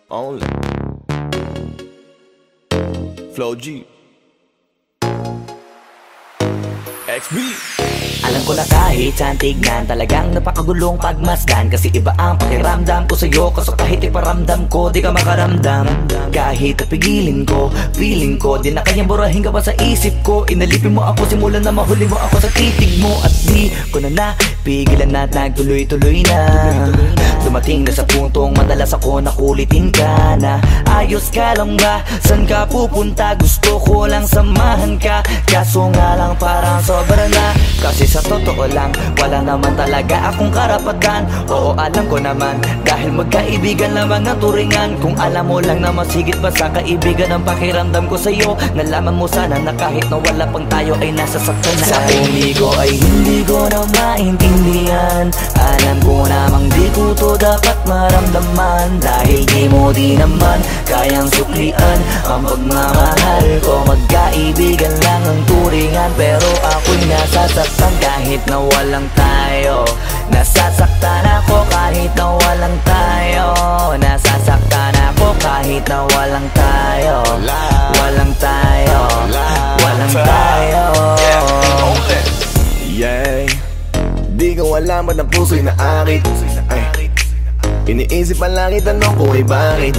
Only Flow G XB. Alam ko na kahit saan tignan, talagang napakagulong pagmasdan. Kasi iba ang pakiramdam ko sa'yo, kaso kahit iparamdam ko, di ka makaramdam. Kahit napigilin ko, feeling ko, di na kayang burahin ka pa sa isip ko. Inalipin mo ako, simulan na mahuli mo ako sa titig mo. At di ko na napigilan na nagtuloy-tuloy na. Dumating na sa puntong madalas ako nakulitin ka na. Ayos ka lang ba? San ka pupunta? Gusto ko lang samahan ka, kaso nga lang parang sobra na. Kasi sa totoo lang, wala naman talaga akong karapatan. Oo, alam ko naman, dahil magkaibigan lamang ang turingan. Kung alam mo lang na masigit pa sa kaibigan ang pakiramdam ko sa'yo, nalaman mo sana na kahit na wala pang tayo ay nasasaktan na. Sa umigo ay hindi ko na maintindihan. Alam ko namang di ko to dapat maramdaman, dahil di mo di naman kayang suklian ang pagmamahal ko. Magkaibigan lang ang turingan, pero ako'y nasasaktan kahit na walang tayo. Nasasaktan ako kahit na walang tayo. Nasasaktan ako kahit na walang tayo. Walang tayo. Walang tayo. Yeah. Di ko alam ba't ang puso'y naakit. Iniisip ang langit, tanong ko ay bakit.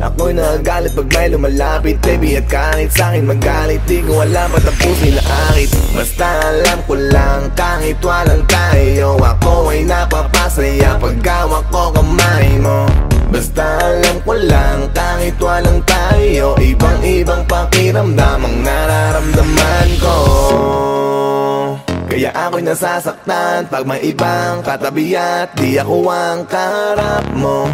Ako'y nagagalit pag may lumalapit, baby, at kahit sa'kin magalit. Di ko alam ba't ang puso'y naakit. Basta alam ko lang kahit walang tayo, ako ay napapasaya pag hawak ko kamay mo. Basta alam ko lang kahit walang tayo, ibang-ibang pakiramdam ang nararamdaman ko. Kaya ako'y nasasaktan pag may ibang katabi at di ako ang kaharap mo.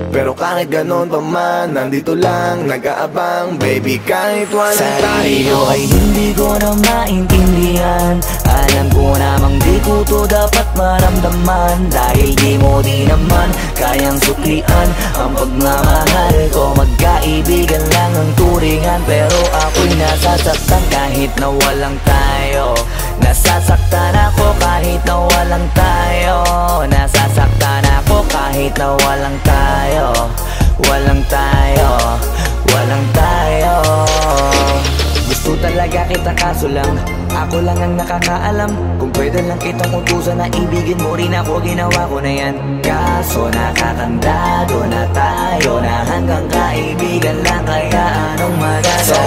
Pero kahit ganon pa man, nandito lang nag-aabang, baby, kahit walang tayo. Sarili ay hindi ko na maintindihan. Alam ko namang di ko to dapat maramdaman, dahil di mo di naman kayang suklian ang pagmamahal ko. Magkaibigan lang ang turingan, pero ako'y nasasaktan kahit na walang tayo. Nasasaktan ako kahit na walang tayo. Nasasaktan ako kahit na walang tayo. Walang tayo. Walang tayo. Gusto talaga kita kaso lang ako lang ang nakakaalam. Kung pwede lang kitang utusan na ibigin mo rin ako, ginawa ko na yan. Kaso nakakandado na tayo na hanggang kaibigan lang, kaya anong magagawa? Sa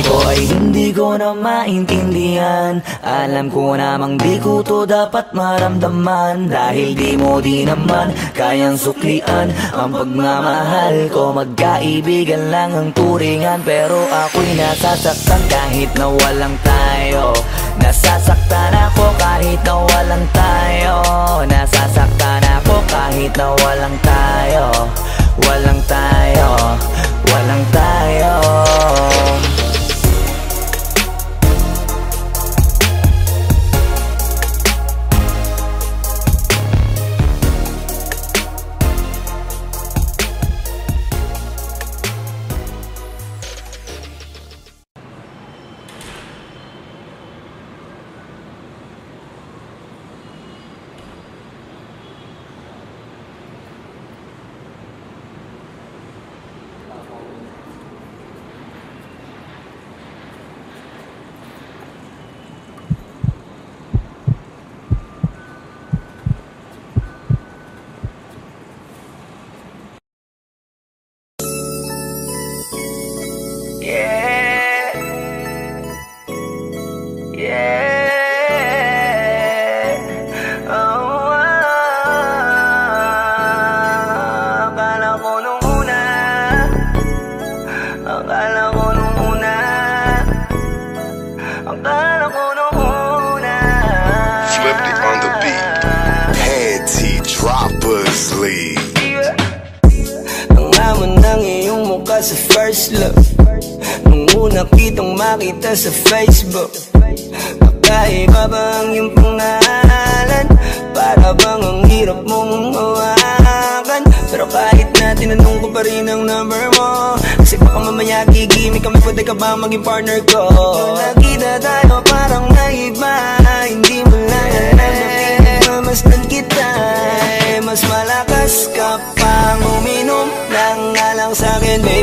ko ay hindi ko na maintindihan. Alam ko namang di ko to dapat maramdaman, dahil di mo di naman kayang suklian ang pagmamahal ko. Magkaibigan lang ang turingan, pero ako'y nasasaktan kahit na walang tayo. Nasasaktan ako kahit na walang tayo. Nasasaktan ako kahit na walang tayo. Walang tayo. Walang tayo. Ang laman ng iyong mukha sa first look, nung una kitang makita sa Facebook. Kakaiba ba ang iyong pangalan? Para bang ang hirap mong hawakan? Pero kahit na tinanong ko pa rin ang number mo, kasi baka mamaya gigimik kami, pwede ka ba maging partner ko? Nung nakita tayo parang naiba, hindi mo lang alam na pinagmamasdan kita.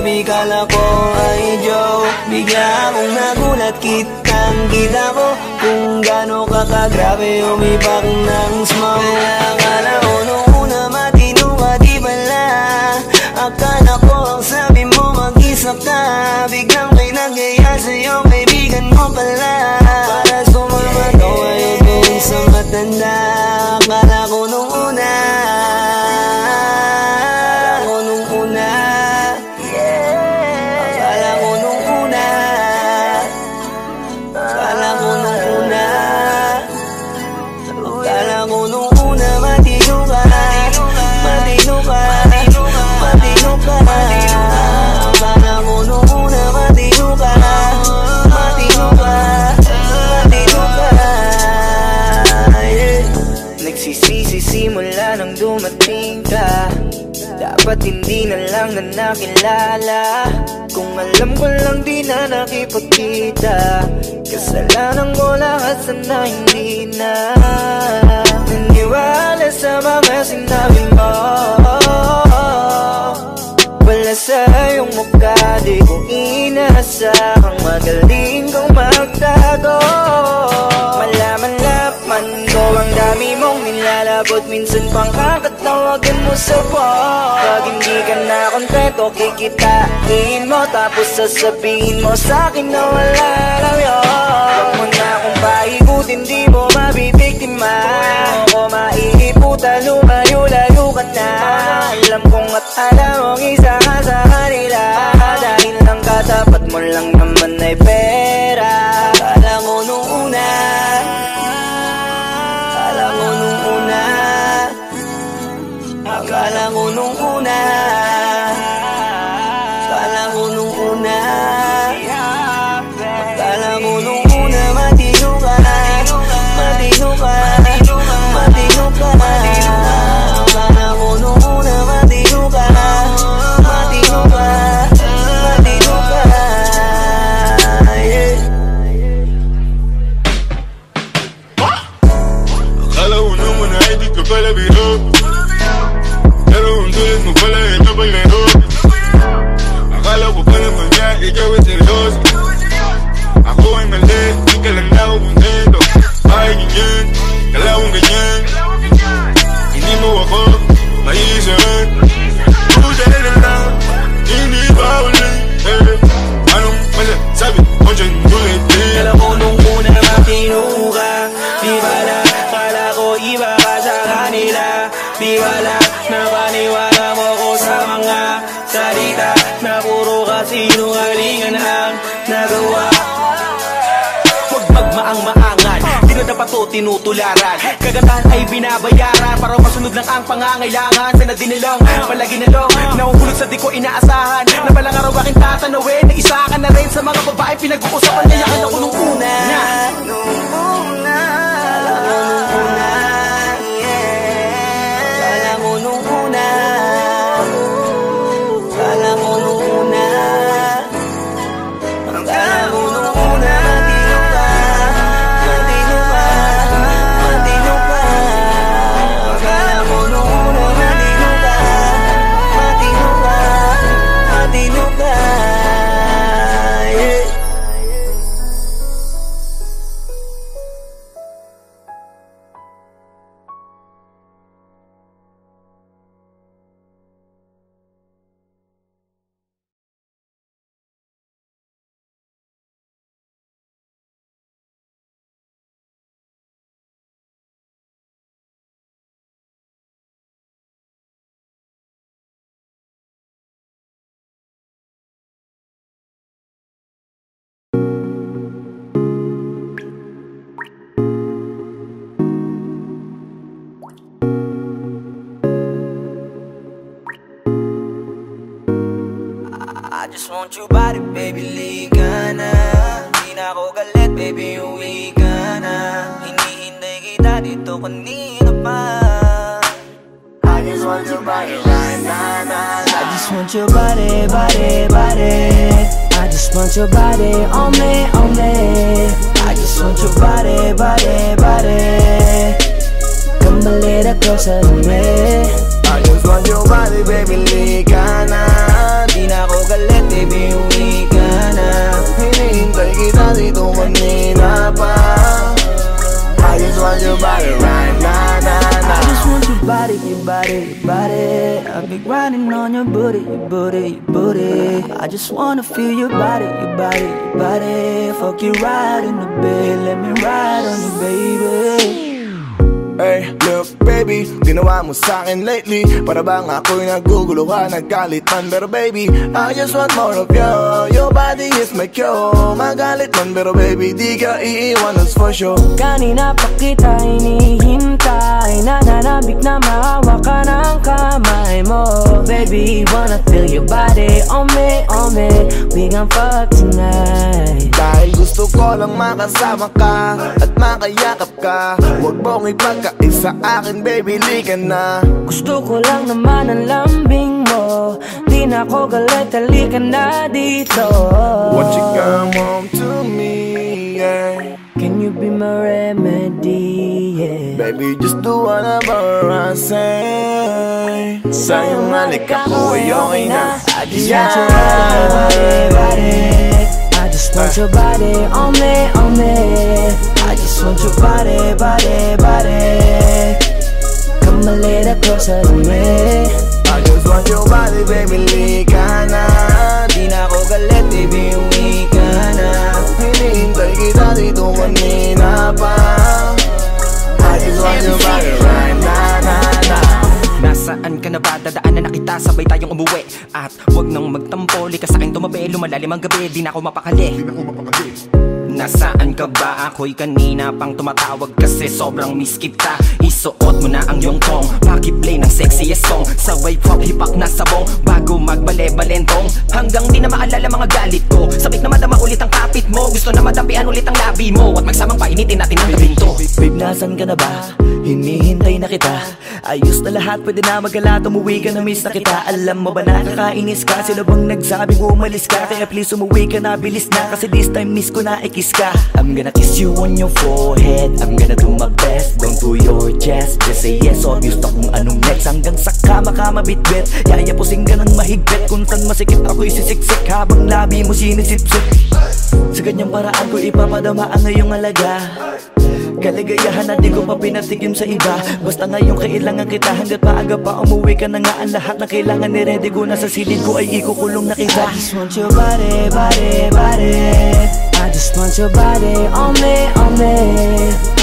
baby, kala ko ay joke. Bigla akong nagulat, kitang-kita ko kung gaano ka kagrabe umipak ng smoke. Kaya akala ko nung una matino ka, di pala. Akala ko ang sabi mo mag-isa ka, biglang may nagaya sa'yo, kaibigan mo pala. Para sumama to ngayon kung sa matanda. Akala ko nung una, simula nang dumating ka, dapat hindi na lang na nakilala. Kung alam ko lang di na nakipagkita, kasalanan ko lahat, sana hindi na naniwala sa mga sinabi mo. Wala sa iyong mukha, di ko inasahang magaling kang magtago. Malaman ko ang dami mong nilalabot, minsan pang kakatawagan mo sa phone. Pag hindi ka na kontento, kikitain mo, tapos sasabihin mo sa'kin na wala lang yun. Huwag mo na akong paikutin, di mo mabibiktima. Huwag mo maiiputa, lumayo-layo ka na. Alam kong at alam mong isa ka sa kanila, dahil lang katapat mo lang naman ay pera. Akala ko nung una, akala ko nung una, akala ko nung una, akala ko nung una, akala ko nung una, matino ka, matino ka, matino ka. Akala ko nung una, matino ka, matino ka, matino ka. Akala ko naman ay di ka pala biro, pero ang tulad mo pala ito paglaro. Akala ko pa naman niya, ikaw ay seryoso. Ako ay mali, di ka lang ako kontento. Bakit ganyan, kalawang ganyan, hindi mo ako maiisahan. Buta na lang, hindi ba ulit, anong masasabi mo dyan ulit? Alam ko nung una matino ka, di bala, kala ko iba ka sa kanila. Di bala, napaniwala mo ko sa mga salita na puro kasinungalingan ang nagawa. Huwag magmaang-maangan, di na dapat to tinutularan. Kagandahan ay binabayaran para masunod lang ang pangangailangan. Sana din nilang palagi na lang nahuhulog sa di ko inaasahan, na balang araw aking tatanawin na isa ka na rin sa mga babae pinag-uusapan. Kaya ka na ko nung una, nung una, akala ko nung una, akala ko nung una, akala ko nung una, akala ko nung una, matino ka, matino ka, matino ka. Akala ko nung una, matino ka, matino ka, matino ka. I just want your body, baby, liga na. Di na ako galit, baby, uwi ka na. Hinihintay kita dito kanina pa. I just want your body, na. I just want your body, body, body. I just want your body on me, on me. I just want your body, body, body. Come a little closer to me. I just want your body, baby, liga na. Di na ako galit, dito kanina pa. I just want your body right now, nah. I just want your body, your body, your body. I've been grinding on your booty, your booty, your booty. I just wanna feel your body, your body, your body. Fuck you right in the bed, let me ride on you, baby. Hey, look baby, ginawa mo sa'kin lately. Para bang ako'y naguguluhan, naggalit man. Pero baby, I just want more of you. Your body is my cure. Magalit man, pero baby, di ka iiwan, that's for sure. Kanina pa kita hinihintay, nananabik na mahawa ka ng kamay mo. Baby, wanna feel your body on me, on me. We gon' fuck tonight. Dahil gusto ko lang makasama ka at makayakap ka. Huwag mong ipagkaisa akin, baby, lika na. Gusto ko lang naman ang lambing mo. Di na ako galit, halika na dito. Won't you come home to me, yeah? Can you be my remedy, yeah? Baby, just do whatever I say. Sa'yong halik ako ay okay na. I just want your body, body. I just want your body on me, on me. I just want your body, body, body. Come a little closer to me. I just want your body, baby, lika na. Di na ako galit, baby, uwi ka na. Hinihintay kita dito kanina pa. I just want your body right na. Nasaan ka na ba? Dadaanan na kita, sabay tayong umuwi. At wag nang magtampo, lika sa'king tumabi. Lumalalim ang gabi, di na ako mapakali. Nasaan ka ba? Ako'y kanina pang tumatawag kasi sobrang miss kita. Isuot mo na ang iyong tong, pakiplay ng sexiest song. Sabay pop hipak na sabong, bago magbale-balentong. Hanggang di na maalala mga galit ko. Sabik na madama ulit ang kapit mo. Gusto na madampian ulit ang labi mo. At magsamang painitin natin ang gabing to. Babe, nasan ka na ba? Hinihintay na kita. Ayos na lahat, pwede na magala. Umuwi ka na, miss na kita. Alam mo ba nakakainis ka? Sila bang nagsabing umalis ka? Kaya please umuwi ka na, bilis na. Kasi this time miss ko na ikiss ka. I'm gonna kiss you on your forehead. I'm gonna do my best, down to your chest. Just say yes, obvious na kung anong next. Hanggang sa kama ka mabitbit. Yayapusing ka ng mahigpit. Kung saan masikip ako'y sisiksik, habang labi mo sinisipsip. Sa ganyang paraan ko ipapadama ang iyong alaga. Kaligayahan na di ko pa pinatigim sa iba. Basta ngayon kailangan kita, hanggat maaga pa umuwi ka na nga. Ang lahat na kailangan ni-ready ko na sa silid ko ay ikukulong na kita. I just want your body, body, body. I just want your body on me, on me.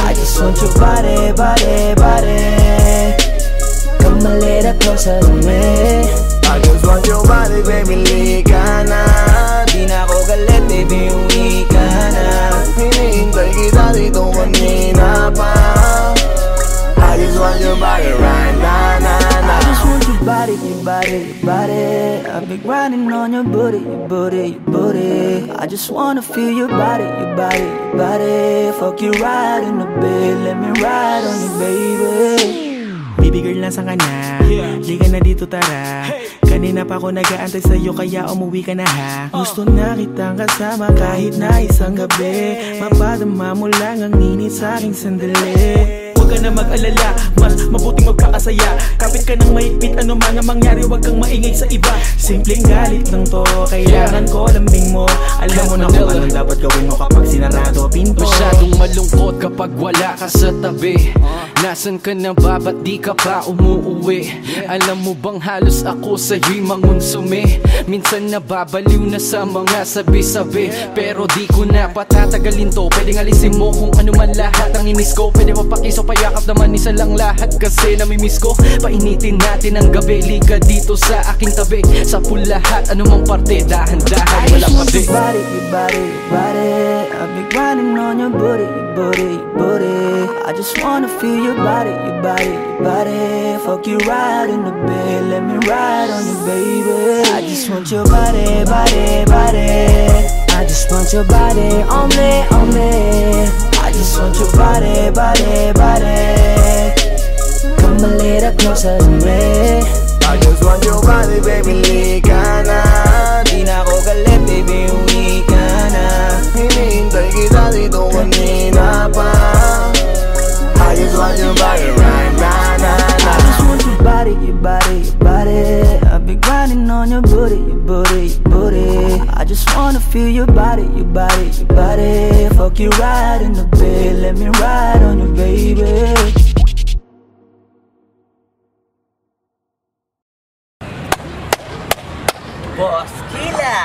I just want your body, body, body. Come a little closer to me. I just want your body, baby, lika na. Di na ako galit, baby, uwi ka na. Hinihintay kita dito kanina pa. I just want your body right now, I just want your body, your body, your body. I've been grinding on your booty, your booty, your booty. I just wanna feel your body, your body, your body. Fuck you right in the bed, let me ride on you, baby. Baby girl, nasan ka na? Di ka na dito, tara. Kanina pa ako nag-aantay sa'yo, kaya umuwi ka na ha. Gusto na kitang kasama kahit na isang gabi. Mapadama mo lang ang init sa'king sandali. Huwag ka na mag-alala, mas mabuting magkakasaya. Kapit ka ng mahigpit, ano man ang mangyari, huwag kang maingay sa iba. Simpleng galit lang to, kailangan ko lambing mo. Alam mo na kung anong dapat gawin mo kapag sinarado pinto. Masyadong malungkot kapag wala ka sa tabi. Nasaan ka na ba? Ba't di ka pa umuuwi? Alam mo bang halos ako sa'yo'y mangunsumi? Minsan nababaliw na sa mga sabi-sabi, pero di ko na patatagalin to. Pwedeng alisin mo kung ano man lahat ang imiss ko. Pwede mapakiso, payakap naman isa lang lahat kasi namimiss ko. Painitin natin ang gabi, liga dito sa aking tabi. Sa lahat, anumang parte, dahan-dahan, walang pati. Your body, your body, your body. I've been grinding on your booty, your booty, your booty. I just wanna feel your body, your body, your body. Fuck you right in the bed, let me ride on you, baby. I just want your body, body, body. I just want your body on me, on me. I just want your body, body, body. Come a little closer to me. I just want your body, baby, lika na. Di na ako galit, baby, uwi ka na. Hinihintay kita dito kanina pa. I just want your body right now, I just want your body, your body, your body. I've been grinding on your booty, your booty, your booty. I just wanna feel your body, your body, your body. Fuck you right in the bed, let me ride on you, baby. Boss Kila,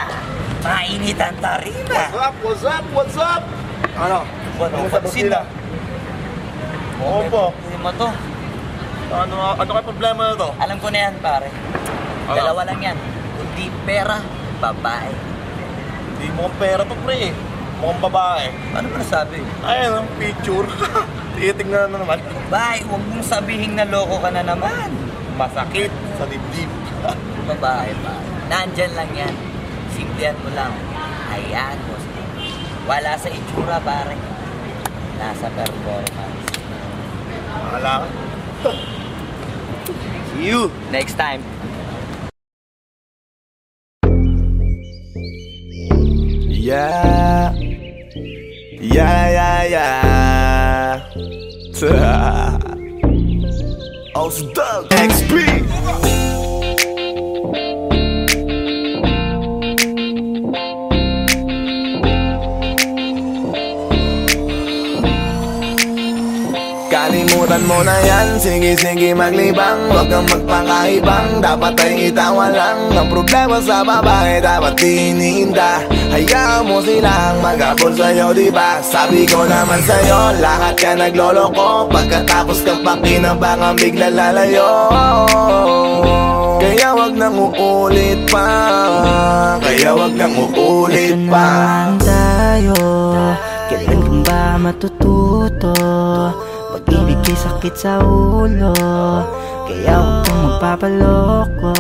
mainit ang tarima. What's up? What's up? Ano? Ano pansin na? Oo po. Hindi mo to. Ano kayo problema na to? Alam ko na yan, pare. Dalawa lang yan. Kundi pera, babae. Hindi mo pera to, pre. Mukhang babae. Ano ba nasabi? Ayun, ang picture. Titingnan na naman. Babae, huwag mong sabihin na loko ka na naman. Masakit sa dibdib. Babae, pare. Nandyan lang yan. Simplihan mo lang. Ayan, boss. Wala sa itsura, pare. Nasa performance. Wala ka. See you next time. Yeah. Osdog XP. Kalimutan mo na yan, sige maglibang. Huwag kang magpakaibang, dapat ay itawa lang. Ang problema sa babae, dapat tinihinda. Hayaan mo silang mag-abol sa'yo, diba? Sabi ko naman sa'yo, lahat ka nagloloko. Pagkatapos kang pakinabangan, bigla lalayo. Kaya wag nang uulit pa. Kaya wag nang uulit pa. Ito naman tayo, kailan kang ba matututo? Pag-ibig ay sakit sa ulo, kaya huwag kang magpapaloko.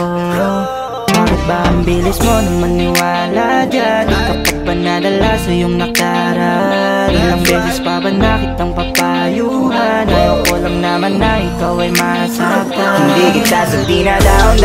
Bakit ba ang bilis mo na maniwala dyan? Di ka pa ba nadala sa iyong nakaraan? Ilang beses pa ba nakitang papayuhan? Ayoko lang naman na ikaw ay masaktan. Hindi kita sabi na down,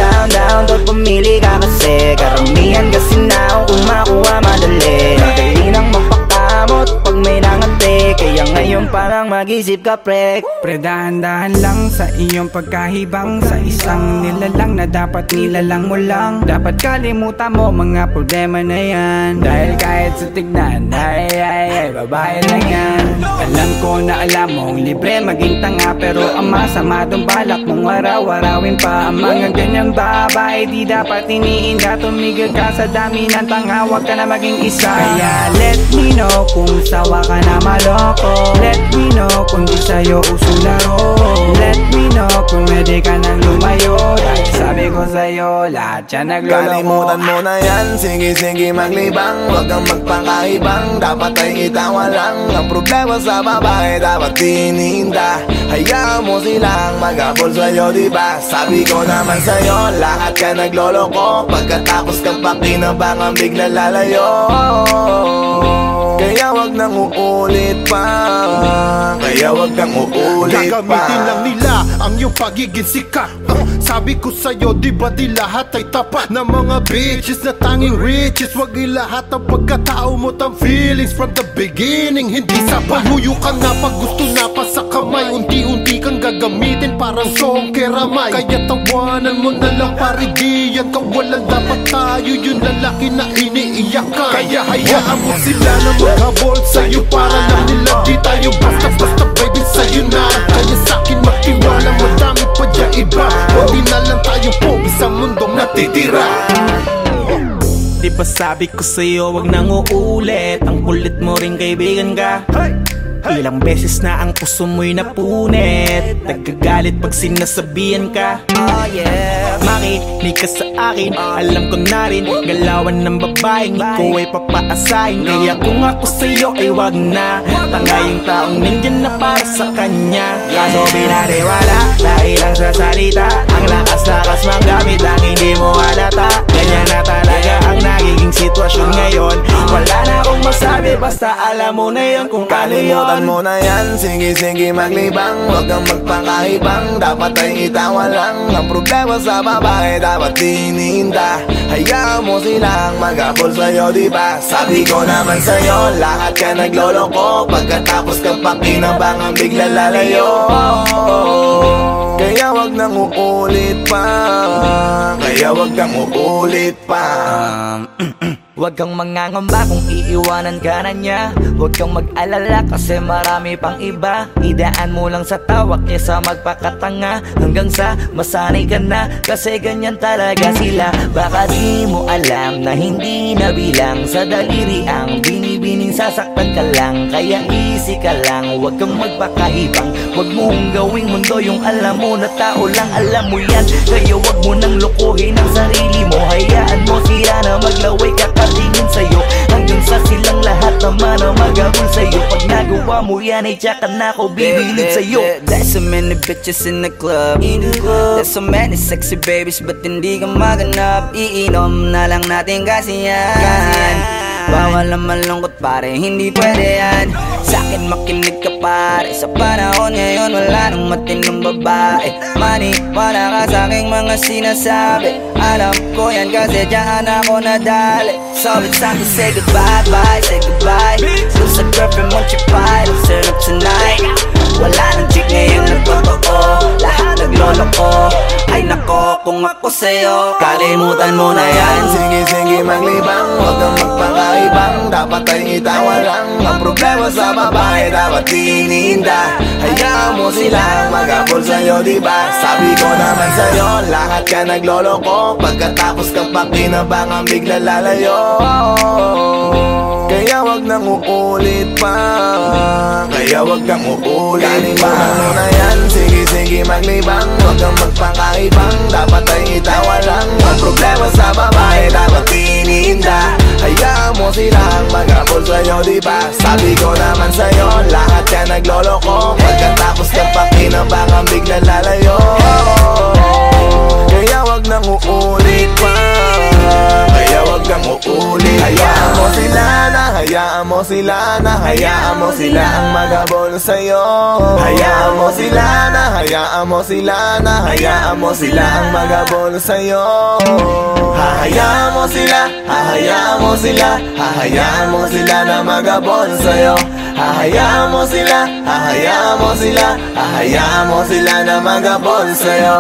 doon pumili ka kasi karamihan kasi na kung makuha madali. Madali nang magpakamot pag may nangante, kaya ngayon parang mag-isip ka, pre. Pre, dahan-dahan lang sa iyong pagkahibang. Sa isang nilalang na dapat nilalang mo lang. Dapat kalimutan mo mga problema na yan. Dahil kahit sa tignan, ay, babae lang yan. Alam ko na alam mong libre maging tanga, pero ang masama dong balak mong araw-arawin pa. Ang mga ganyang babae di dapat iniinda. Tumigil ka sa dami ng tanga, wag ka na maging isa. Kaya let me know kung sawa ka na maloko. Let me know kung di sa'yo uso laro. Let me know kung pwede ka nang lumayo. Dahil sabi ko sa'yo, lahat yan nagloloko. Kalimutan mo na yan, sige maglibang. Huwag kang magpakaibang, dapat ay itawa lang. Ang problema sa babae, dapat tinihinda. Hayaan mo silang mag-abol sa'yo, diba? Sabi ko naman sa'yo, lahat ka nagloloko. Pagkatapos kang pakinabangan, bigla lalayo. Kaya wag nang uulit pa. Kaya wag kang uulit pa. Gagamitin lang nila ang iyong pagiging sikat. Sabi ko sa'yo, di ba di lahat ay tapat na mga bitches na tanging riches? Wag ilahat ang pagkatao mo ang feelings from the beginning. Hindi sapat, huyo ka na pag gusto na pa sa kamay. Unti-unti kang gagamitin parang song keramay. Kaya tawanan mo na lang pare, di yan kawalan. Dapat tayo yung lalaki na iniiyakan. Kaya hayaan mo sila na maghabol sa'yo, para lang nila di tayo basta-basta baby sa'yo na. Kaya sa'kin magtiwala, madami pa dyan iba. Hindi na lang tayo pogi sa mundong natitira. Di ba sabi ko sa'yo, wag nang uulit. Ang kulit mo rin kaibigan ka. Ilang beses na ang puso mo'y napunit. Nagkagalit pag sinasabihan ka. Oh yeah, Makinig ka sa akin, alam ko na rin galawan ng babaeng ikaw ay papaasahin. Kaya kung ako sa'yo ay wag na. Tanga yung taong nandyan na para sa kanya. Kaso binariwala dahil lang sa salita. Ang lakas-lakas manggamit ang hindi mo halata. Ganyan na talaga ang nagiging sitwasyon ngayon. Wala na akong masabi, basta alam mo na yun kung ano yun. Kalimutan mo na yan, sige maglibang. Huwag kang magpakaibang, dapat ay itawa lang. Ang problema sa babae, dapat tinihinda. Hayaan mo silang mag-abol sa'yo, diba? Sabi ko naman sa'yo, lahat ka nagloloko. Pagkatapos kang pakinabangan, bigla lalayo. Kaya wag nang uulit pa. Kaya wag kang uulit pa. Huwag kang mangangamba kung iiwanan ka na niya. Huwag kang mag-alala kasi marami pang iba. Idaan mo lang sa tawak niya sa magpakatanga, hanggang sa masanay ka na, kasi ganyan talaga sila. Baka di mo alam na hindi nabilang sa daliri ang binibining sasaktan ka lang. Kaya easy ka lang, huwag kang magpakahibang. Huwag mong gawing mundo yung alam mo na tao lang alam mo yan. Kaya huwag mo nang lokohin ang sarili mo. Hayaan mo sila na maglaway kakatingin sa'yo, hanggang sa silang lahat naman na magagol sa'yo. Pag nagawa mo yan ay tsaka na ako bibilid sa'yo. There's so many bitches in the club. There's so many sexy babies, but hindi ka maganap. Iinom na lang natin kasi yan. Bawal na malungkot pare, hindi pwede yan. Sa'kin makinig ka pare, sa panahon ngayon wala nang matinong babae. Maniwala ka sa'king mga sinasabi, alam ko yan kasi dyan ako nadali. So it's time to say goodbye, bye, say goodbye. Dun sa girlfriend mong chipay, let's turn up tonight. Wala nang chick ngayon na totoo, lahat naglolo ko. Ay nako, kung ako sa'yo, kalimutan mo na yan. Sige, sige maglibang, huwag kang magpakaibang. Dapat ay itawa lang, ang problema sa babae dapat iniinda. Hayaan mo sila mag-apol sa'yo, diba? Sabi ko naman sa'yo, lahat ka nagloloko. Pagkatapos kang pakinabangan, bigla lalayo. Kaya wag nang uulit pa, kaya wag kang uulit pa. Ano na yan, sige sige maglibang, huwag kang magpakaibang. Dapat ay itawa lang, ang problema sa babae dapat iniinda. Hayaan mo silang mag-apol sa'yo, diba? Sabi ko naman sa'yo, lahat ka nagloloko. Pagkatapos kang pakinabangan, bigla lalayo. Kaya wag nang uulit pa, kaya wag kang uulit. Hayaan mo sila na, hayaan mo sila na, hayaan mo sila ang maghabol sa'yo. Hayaan mo sila na, hayaan mo sila na, hayaan mo sila ang maghabol sa'yo. Hahayaan mo sila, hahayaan mo sila, hahayaan mo sila na maghabol sa'yo. Hahayaan mo sila, hahayaan mo sila, hahayaan mo sila na maghabol sa'yo.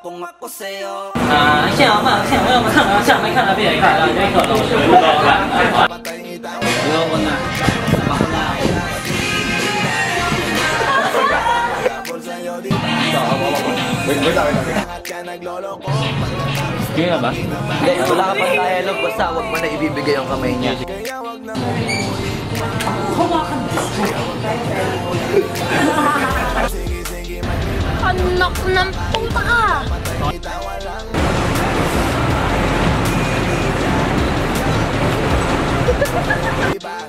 Kung ako sa'yo, 现场看，现场要不看了，下没看了，别看了，别看了。Kaya ba? Hindi, wala ka pang dialogue, basta huwag mo na ibibigay ang kamay niya. Anak ng puta ka!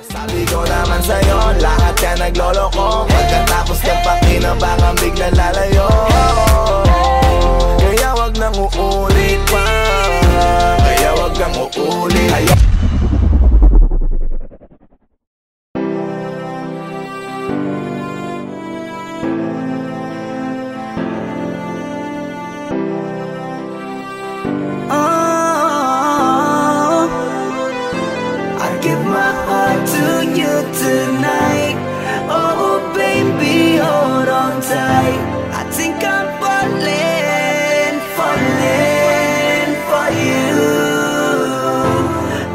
Sabi ko naman sa'yo, lahat ka nagloloko. Pagkatapos kang pakinabangan, bigla lalayo. Kaya wag nang uulit pa, kaya wag kang uulit. tonight. Oh baby, hold on tight. I think I'm falling, falling for you.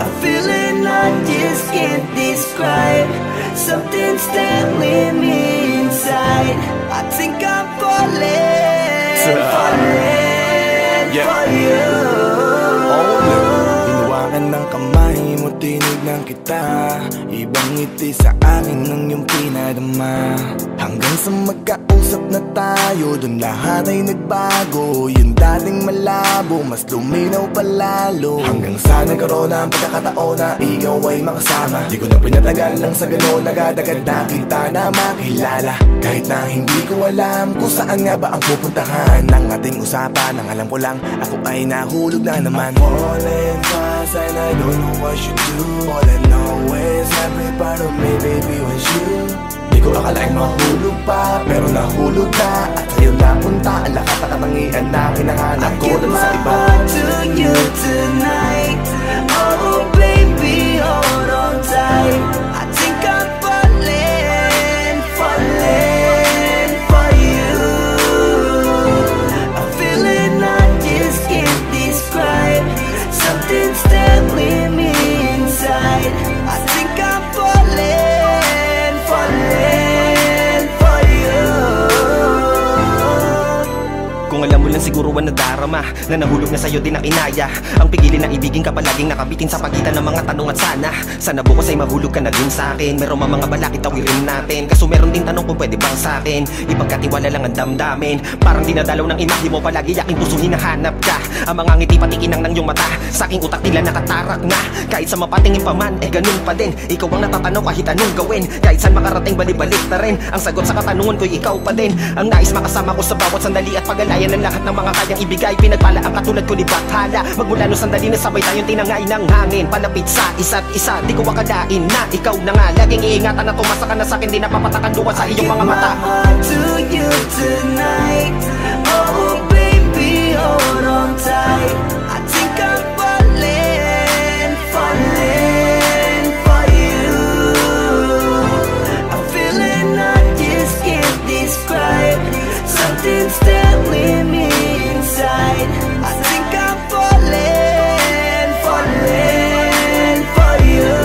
A feeling I just can't describe. Something's telling me inside. I think I'm falling, falling for you. Hinawakan ng kamay mo, tinignan kita. Ibang ngiti sa akin ng iyong pinadama. Hanggang sa magkausap na tayo, dun lahat ay nagbago. Yung dating malabo, mas luminaw palalo. Hanggang sa nagkaroon ang pagkakataon na ikaw ay makasama. Di ko na pinatagal lang sa gano'n, nagadagad na kita na makilala. Kahit na hindi ko alam kung saan nga ba ang pupuntahan ng ating usapan. Ang alam ko lang, ako ay nahulog na naman. I'm falling fast and I don't know what you do. All I know is every part of me, baby, was you. Di ko akalaing mahulog pa, pero nahulog na. At sa'yo napunta, ang lakas na katangian na kinahanap ko dun sa iba. I give my heart to you tonight. Oh baby, hold on tight. Kung alam mo lang siguro ang nadarama na nahulog na sa'yo din ang inaya. Ang pigilin na ibigin ka palaging nakabitin sa pagitan ng mga tanong at sana bukas ay mahulog ka na din sa'kin. Meron mga balakid tawirin natin, kaso meron din tanong kung pwede bang sa'kin ipagkatiwala lang ang damdamin. Parang dinadalaw ng imahe mo palagi aking puso hinahanap ka. Ang mga ngiti pati kinang ng iyong mata sa aking utak nila nakatarak na. Kahit sa mapatingin pa man, ganun pa din. Ikaw ang natatanaw kahit anong gawin. Kahit saan makarating balibalik na rin. Ang sagot sa katanungan ko'y ikaw pa din. Ang nais makasama ko sa bawat sandali at pag-alayan ng lahat ng mga kayang ibigay. Pinagpala ang katulad ko ni Bathala. Magmula no sandali na sabay tayong tinangay ng hangin. Palapit sa isa't isa, di ko akalain na ikaw na nga. Laging iingatan na tumasa ka na sa'kin, di napapatakan duwa sa iyong mga mata. To you tonight, oh baby, hold on tight. I think I'm falling for you. I'm feeling I just can't describe. Something's telling me inside. I think I'm falling for you.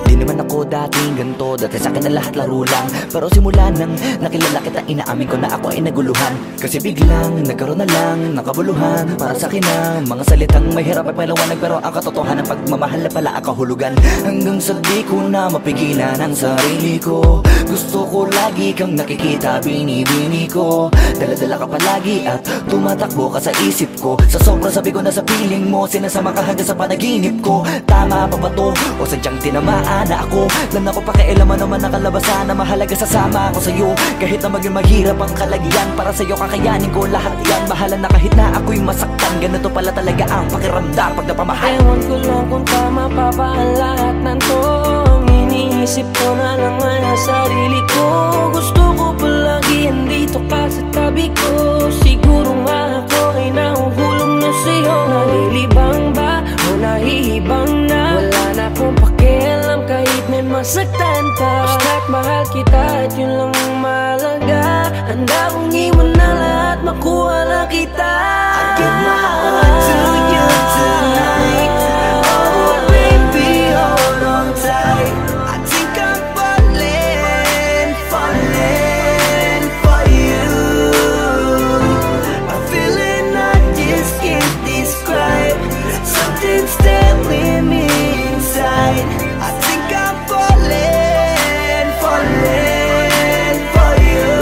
Di naman ako dating ganito, dati sa'kin na lahat laro lang. Pero simula nang nakilala kita, inaamin ko na ako ay naguluhan. Kasi biglang nagkaroon na lang ng kabuluhan. Para sa'kin na mga salitang may hirap ay paliwanag, pero ang katotohanan pagmamahal na pala ang kahulugan. Hanggang sa di ko na mapigilan ang sarili ko. Gusto ko lagi kang nakikita, binibini ko. Dala-dala ka palagi at tumatakbo ka sa isip ko. Sa sobrang sabi ko na sa piling mo, sinasama ka hanggang sa panaginip ko. Tama pa ba to? O sadyang tinamaan na ako? Lang ako pakialaman naman ang kalabasan na mahalaga sasama ako sa'yo. Kahit na maging maghirap ang kalagyan, para sa'yo kakayanin ko lahat yan. Mahala na kahit na ako'y masaktan, ganito pala talaga ang pakiramdam pag napamahal. Ewan ko lang kung tama pa ba ang lahat ng to. Iniisip ko na lang ang sarili ko. Gusto ko palagi andito ka sa tabi ko. Siguro nga ako ay nahuhulog na sa'yo. Nalilibang ba o nahihibang na? Wala na akong pakialam kahit may masaktan pa. Basta't mahal kita at yun lang ang mahalaga. Handa kong iwan na lahat, makuha lang kita. I give my heart to you tonight. Oh baby, hold on tight. I think I'm falling for you. I'm feeling I just can't describe. Something's telling me inside. I think I'm falling for you.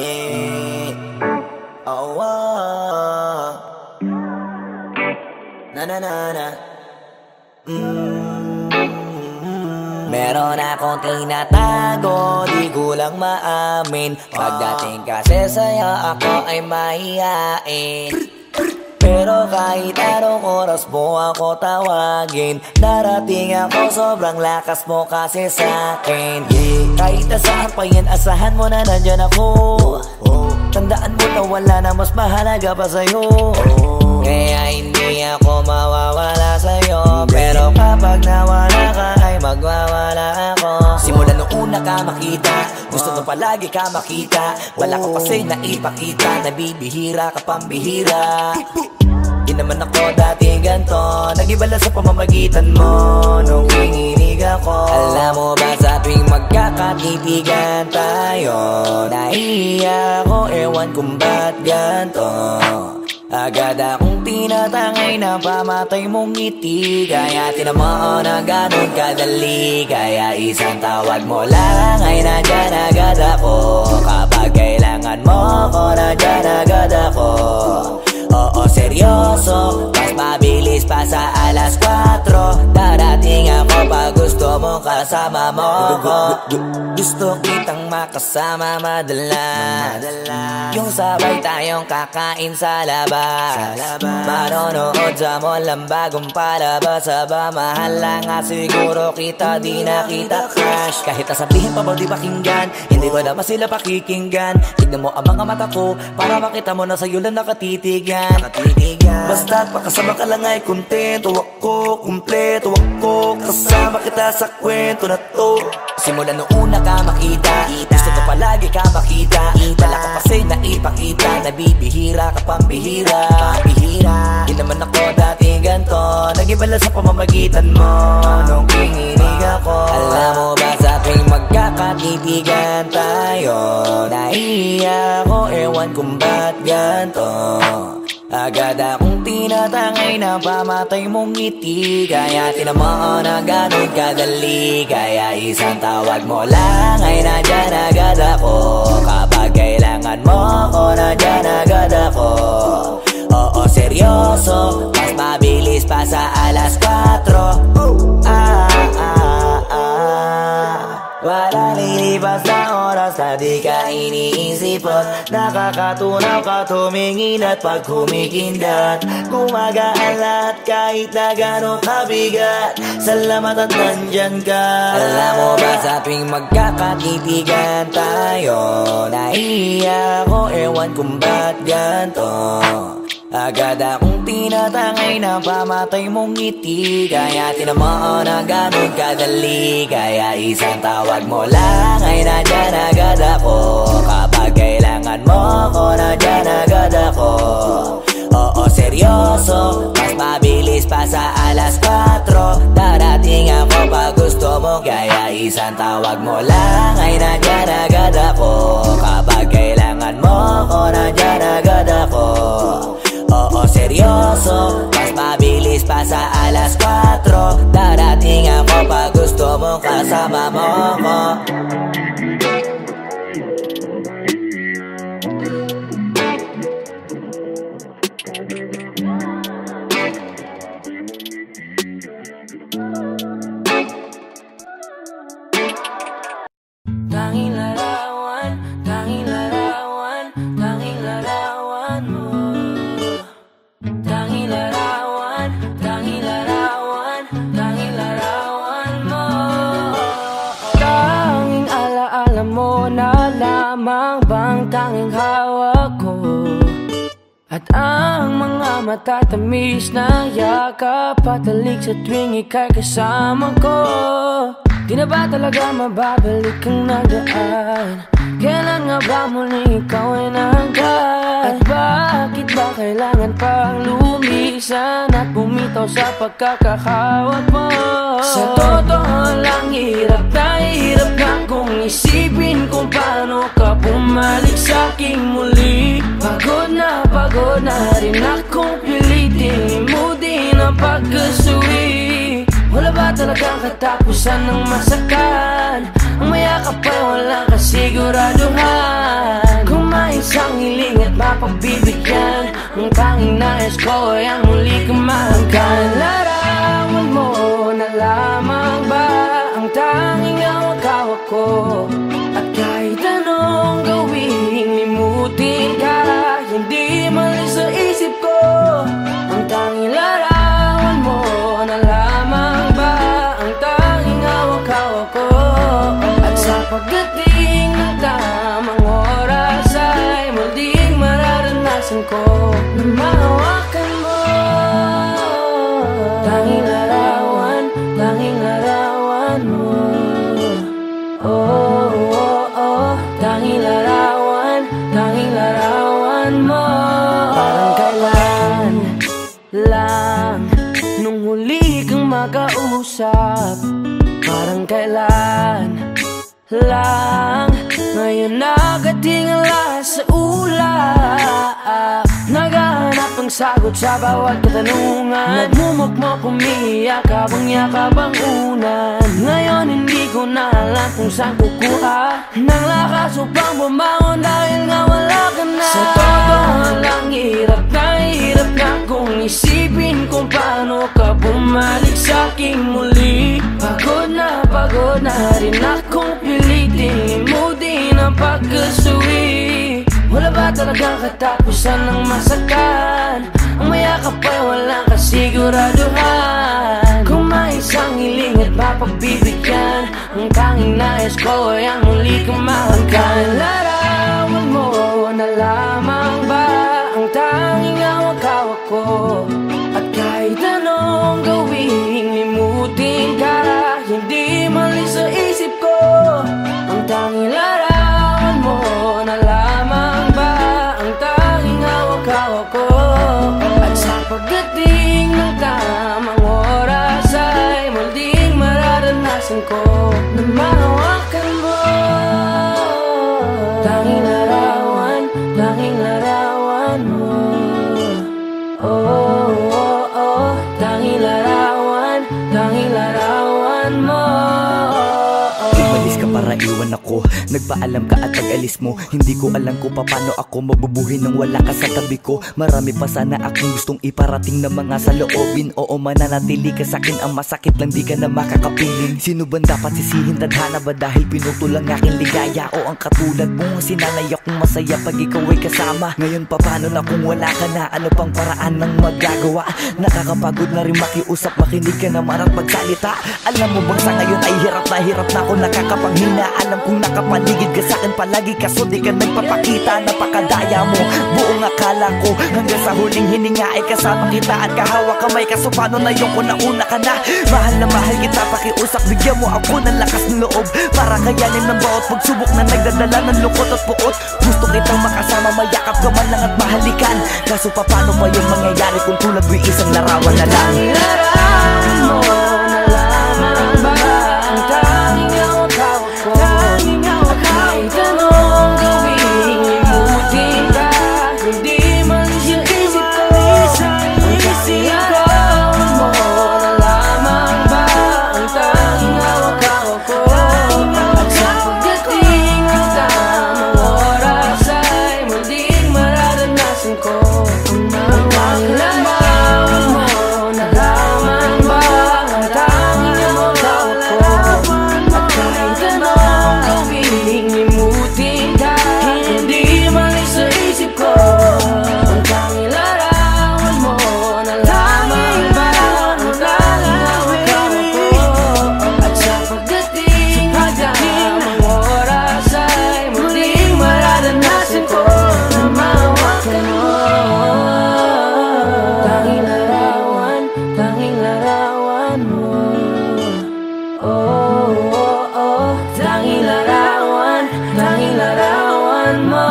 Yeah. Oh, na na na na. Meron akong tinatago, di ko lang maamin. Pagdating kasi sa'yo ako ay mahihain. Pero kahit anong oras mo ako tawagin, darating ako, sobrang lakas mo kasi sa'kin. Kahit nasaan pa yan, asahan mo na nandyan ako. Tandaan mo na wala na mas mahalaga pa sa'yo. Kaya hindi ako mawawala sa'yo. Pero kapag nawala ka ay magwawala ako. Simula nung una ka makita, gusto ko palagi ka makita. Wala ko kasi naipakita, nabibihira ka pambihira. Di naman ako dati ganto, nag-iba lang sa pamamagitan mo nung kininig ako. Alam mo ba sa tuwing magkakatitigan tayo, nahihiya ako, ewan kung ba't ganto. Agad akong tinatangay na pamatay mong ngiti. Kaya tinamaan na ganun kadali. Kaya isang tawag mo lang ay nandyan agad ako. Kapag kailangan mo ko, nandyan agad ako. Oo, seryoso, mas mabilis pa sa alas 4. Darating ako pag gusto mo kasama mo ko. Gusto kitang makasama madalas, yung sabay tayong kakain sa labas. Manonood sa mall ang bagong palabas. Aba, mahal lang nga siguro kita, di na kita crush. Kahit nasabihin pa ba di pakinggan, hindi ko naman sila pakikinggan. Tignan mo ang mga mata ko, para makita mo na sa'yo lang nakatitigan. Basta't pakasama Sama ka lang ay kontento ako, kumpleto ako. Kasama kita sa kwento na to. Simula nung una ka makita, gusto ko palagi ka makita. Wala ka kasi na ipakita, nabibihira ka pambihira. Di naman ako dati ganto, nag-ibala sa pamamagitan mo nung kininig ako. Alam mo ba sa tuwing magkakatitigan tayo, naiiyak ako, ewan kung ba't ganto. Agad akong tinatangay na pamatay mong ngiti. Kaya tinamaan na ganun kadali. Kaya isang tawag mo lang ay nandyan agad ako. Kapag kailangan mo ako, nandyan agad ako. Oo, seryoso, mas mabilis pa sa alas 4. Wala lilipas na oras na di ka iniisipot. Nakakatunaw ka tumingin at pag humikindat, gumagaan lahat kahit na gano'ng kabigat. Salamat at nandyan ka. Alam mo ba sa tuwing magkakatitigan tayo, naiiyak ako, ewan kung ba't ganto. Agad akong tinatangay na pamatay mong ngiti. Kaya tinamaan na ganun kadali. Kaya isang tawag mo lang ay nandyan agad ako. Kapag kailangan mo ako, nandyan agad ako. Oo, seryoso, mas mabilis pa sa alas 4. Darating ako pag gusto mo. Kaya isang tawag mo lang ay nandyan agad ako. Kapag kailangan mo ako, nandyan agad ako. Oo, seryoso, mas mabilis pa sa alas 4. Darating ako pag gusto mo, kasama mo ko. Tanging larawan, tanging larawan, tanging larawan mo. Tanging larawan, tanging larawan, tanging larawan mo. Tanging alaala mo na lamang bang tanging hawak ko. At ang mga matatamis na yakap patalik sa tuwing ika'y kasama ko. Di na ba talaga mababalik ang nagaan? Kailan nga ba muling ikaw ay nanggat? At bakit ba kailangan pang lumisan at bumitaw sa pagkakahawak mo? Sa totoo lang, hirap na kung isipin kung paano ka bumalik sa'king muli. Pagod na rin akong pilitin mo din ang pagkasuwi. Wala ba talagang katapusan ng masakan? Ang mayakap ay walang kasiguraduhan. Kung may isang hiling at mapagbibigyan, ang tanging nais ko ay ang muli kumangkan. Larawan mo na lamang ba ang tanging hawak-hawak ko? At kahit anong gawin, limutin ka, hindi malis sa isip ko. Ang tanging larawan mo na lamang ba ang tanging hawak-hawak ko? At sa pagdating ng tamang oras ay muling mararanasan ko na mahawakan mo. Tanging larawan, tanging larawan mo. Oh, oh, oh, tanging larawan, tanging larawan mo. Parang kailan lang nung huli kang makausap. Parang kailan lang ngayon nakatingala sa ulap. Naghahanap ng sagot sa bawat katanungan. Nagmumukmok, umiiyak habang yakap ang unan. Ngayon hindi ko na alam kung saan kukuha ng lakas upang bumangon dahil nga wala ka na. Sa totoo lang, hirap na kung isipin kung paano ka bumalik sa'king muli. Pagod na rin akong pilitin mo din ang pagkasuwi. Wala ba talagang katapusan ng masakan? Ang mayakap ay walang kasiguraduhan. Kung may isang hiling at mapagbibigyan, ang tanging nais ko ay ang muli kumangkan. Larawan mo na lamang ba ang tanging hawak-hawak ko? At na mahawakan mo. Tanging larawan mo. Tanging larawan mo. Umalis ka para iwan ako, nagpaalam ka at pag-alis mo. Hindi ko alam kung paano ako mabubuhay nang wala ka sa tabi ko. Marami pa sana akong gustong iparating na mga saloobin. Oo, mananatili ka sa'kin, ang masakit lang di ka na makakapiling. Sino ba dapat sisihin, tadhana ba dahil pinutol ang aking ligaya? O ang katulad mo, sinanay akong masaya pag ikaw ay kasama. Ngayon pa paano na kung wala ka na? Ano pang paraan ng magagawa? Nakakapagod na rin makiusap, makinig ka naman at magsalita. Alam mo bang sa ngayon ay hirap na ako nakakapanghina. Alam kong nakapaligid ka sa'kin palagi, kaso di ka nagpapakita. Napakadaya mo, buong akala ko hanggang sa huling hininga ay kasama kita at kahawak kamay. Kaso paano na yung una ka na? Mahal na mahal kita, pakiusap, bigyan mo ako ng lakas ng loob para kayanin ng bawat pagsubok na nagdadala ng lungkot at puot. Gusto kitang makasama, mayakap ka man lang at mahalikan. Kaso paano pa yung mangyayari kung tulad mo'y isang larawan na lang? Larawan mo na lamang ba ang tanging hawak ko? Kahit anong gawin, limutin ka, hindi man siya isip ko. Ang tanging larawan mo na lamang ba ang tanging hawak ko? At sa pagdating ng tamang oras ay muling mararanasan ko ang tanging larawan mo na lamang ba ang tanging hawak ko? At kahit anong gawin, limutin ka, hindi man sa isip ko. Ang tanging larawan mo na lamang ba ang tanging hawak ko? At sa pagdating ng tamang oras ay muling mararanasan ko na mahawakan mo. Tanging larawan mo. Tanging larawan mo.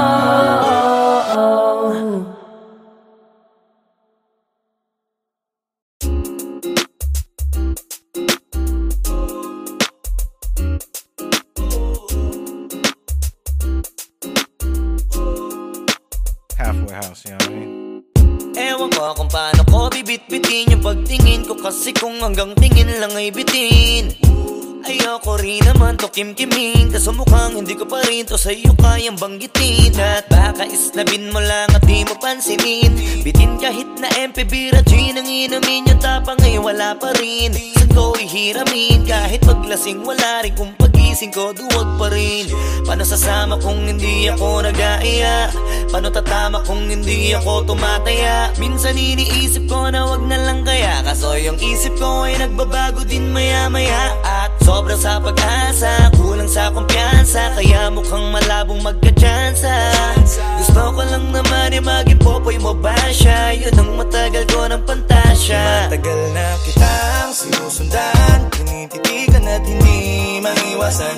Halfway house, you know what I mean? Ewan ko kung paano ko bibit-bitin yung pagtingin ko, kasi kung hanggang tingin lang ay bitin. Ayoko rin naman to kim-kiming, kaso mukhang hindi ko pa rin to sa'yo kayang banggitin. At baka islabin mo lang at di mo pansinin, bitin kahit na MP, bira, gin ang inumin. Yung tapang ay wala pa rin, saan ko ihiramin? Kahit paglasing wala rin, kung pagising ko duwag pa rin. Paano sasama kung hindi ako nag-aaya? Paano tatama kung hindi ako tumataya? Minsan iniisip ko na wag na lang kaya, kaso yung isip ko ay nagbabago din maya-maya. At sobra sa pag-asa, kulang sa kumpiyansa, kaya mukhang malabong magka-tsansa. Gusto ko lang naman ay mag-ipopoy mo ba siya? Yun ang matagal ko ng pantasya. Matagal na kitang sinusundan, tinititigan at hindi maiwasan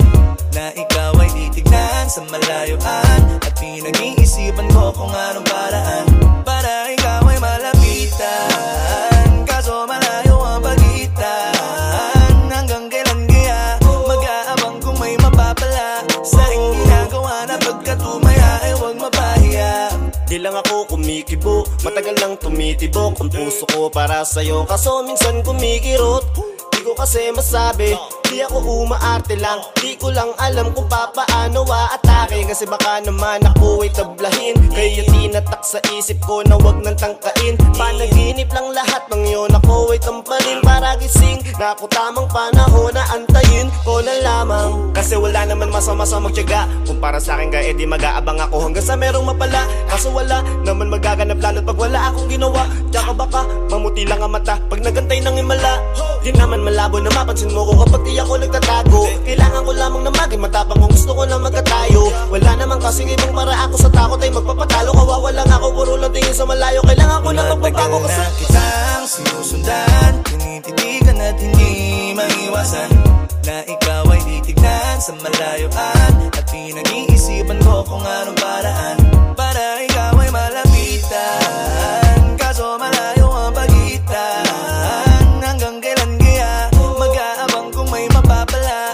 na ikaw ay titignan sa malayuan. At pinag-iisipan ko kung anong paraan para ikaw ay malapitan. Kaso malayo ang pagitan, hanggang kailan kaya mag-aabang kung may mapapala sa iyong ginagawa na pagkatumaya ay huwag mapahiya. Di lang ako kumikibo, matagal lang tumitibok ang puso ko para sa'yo, kaso minsan kumikirot. Di ko kasi masabi, di ako umaarte lang, di ko lang alam kung papaano aatake. Kasi baka naman ako ay tablahin, kaya tinatak sa isip ko na wag nang tangkain. Panaginip lang lahat ng yun, ako ay tamparin para gising na ako tamang panahon na antayin ko na lamang. Kasi wala naman masama sa magtiyaga, kung para sa akin kaya di mag-aabang ako hanggang sa merong mapala. Kaso wala naman magaganap lalo't pag wala akong ginawa. Tsaka baka mamuti lang ang mata pag nagantay ng himala. Di naman malabo na mapansin mo ko kapag di ako nagtatago. Kailangan ko lamang na maging matapang kung gusto ko na magkatayo. Wala naman kasing ibang para ako sa takot ay magpapatalo. Kawawa lang ako, puro lang tingin sa malayo. Kailangan ko na magbabago kasi na kitang sinusundan, tinititigan at hindi maiwasan na ikaw ay titignan sa malayuan. At pinag-iisipan ko kung anong paraan para ikaw ay malapitan. Kaso malayo ang pagitan, hanggang kailan kaya mag-aabang kung may mapapala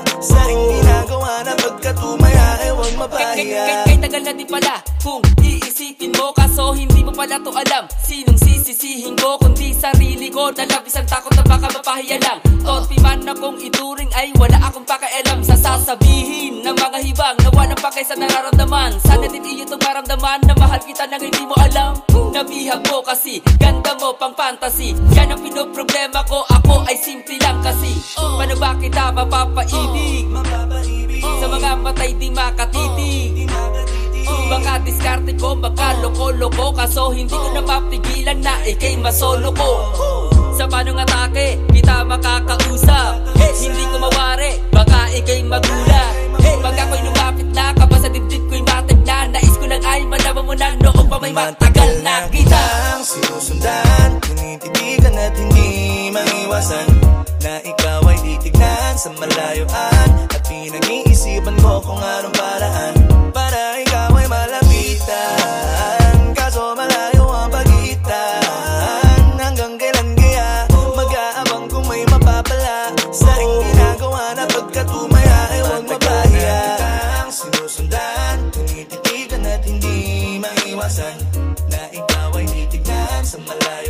matagal na din pala kung iisipin mo, kaso hindi mo pala to alam. Sinong sisisihin ko kundi sarili ko, na labis ang takot na baka mapahiya lang. Torpi man akong ituring ay wala akong pakialam sa sasabihin ng mga hibang na walang pakay sa nararamdaman. Sana din iyo itong maramdaman na mahal kita nang hindi mo alam. Nabihag mo kasi, ganda mo pang fantasy. Yan ang pinoproblema ko, ako ay simple lang kasi. Paano ba kita mapapaibig? Sa mga matay di makatitig. Baka diskarte ko, baka loko-loko, kaso hindi ko na mapigilan na ikay masolo ko. Sa panong atake, kita makakausap. Hindi ko mawari, baka ikay magulat. Pag ako'y lumapit na, kaba sa dibdib ko'y matag na. Nais ko lang ay malaman mo na noong pa may matagal na kita. Sinusundan, tinititigan at hindi maiwasan na ikaw ay titignan sa malayuan. At pinag-iisipan ko kung anong paraan para ikaw ay malapitan. Kaso malayo ang pagitan. Hanggang kailan kaya mag-aabang kung may mapapala sa iyong ginagawa na pagkatumaya ay huwag mapahiya. Sinusundan, tinititigan at hindi maiwasan na ikaw ay titignan sa malayo.